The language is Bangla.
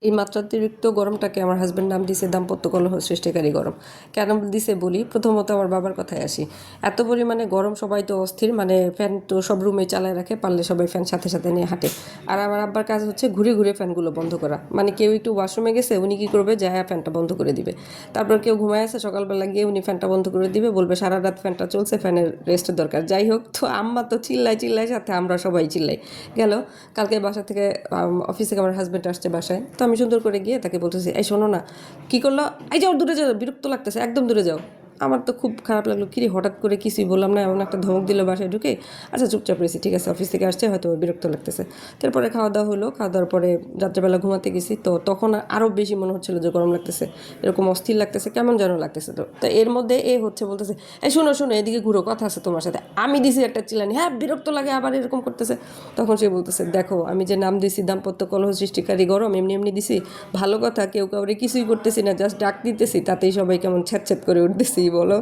এই মাত্রাতিরিক্ত গরমটাকে আমার হাজব্যান্ড নাম দিছে দাম্পত্য কলহ সৃষ্টিকারী গরম। কেন দিছে বলি, প্রথমত আমার বাবার কথায় আসি। এত পরিমাণে গরম, সবাই তো অস্থির, মানে ফ্যান তো সব রুমে চালায় রাখে, পারলে সবাই ফ্যান সাথে সাথে নিয়ে হাঁটে। আর আমার আব্বার কাজ হচ্ছে ঘুরে ঘুরে ফ্যানগুলো বন্ধ করা, মানে কেউ একটু ওয়াশরুমে গেছে, উনি কী করবে, যায় ফ্যানটা বন্ধ করে দিবে। তারপর কেউ ঘুমায় আছে, সকালবেলা গিয়ে উনি ফ্যানটা বন্ধ করে দিবে, বলবে সারা রাত ফ্যানটা চলছে, ফ্যানের রেস্টের দরকার। যাই হোক, তো আম্মা তো চিল্লাই চিল্লাই, সাথে আমরা সবাই চিল্লাই। গেল কালকে বাসা থেকে অফিস থেকে আমার হাজব্যান্ড আসছে বাসায়, তো আমি সুন্দর করে গিয়ে তাকে বলতেছি, এই শোনো না, কী করলো, এই যাও দূরে যাও, বিরক্ত লাগতেছে, একদম দূরে যাও। আমার তো খুব খারাপ লাগলো, কিরে হঠাৎ করে কিছুই বললাম না, এমন একটা ধমক দিল বাসায় ঢুকে। আচ্ছা চুপচাপ রয়েছি, ঠিক আছে, অফিস থেকে আসছে, হয়তো বিরক্ত লাগতেছে। তারপরে খাওয়া দাওয়া হলো, খাওয়া দাওয়ার পরে রাত্রেবেলা ঘুমাতে গেছি, তো তখন আরও বেশি মনে হচ্ছিলো যে গরম লাগতেছে, এরকম অস্থির লাগতেছে, কেমন যেন লাগতেছে। তো এর মধ্যে এ হচ্ছে বলতেছে, এই শোনো শোনো, এদিকে ঘুরো, কথা আছে তোমার সাথে। আমি দিছি একটা চিল্লানি, হ্যাঁ বিরক্ত লাগে, আবার এরকম করতেছে। তখন সে বলতেছে, দেখো আমি যে নাম দিছি দাম্পত্য কলহ সৃষ্টিকারী গরম, এমনি এমনি দিছি, ভালো কথা, কেউ কাউরে কিছুই করতেছি না, জাস্ট ডাক দিতেছি, তাতেই সবাই কেমন ছ্যাঁত ছ্যাঁত করে উঠতেছি বলো।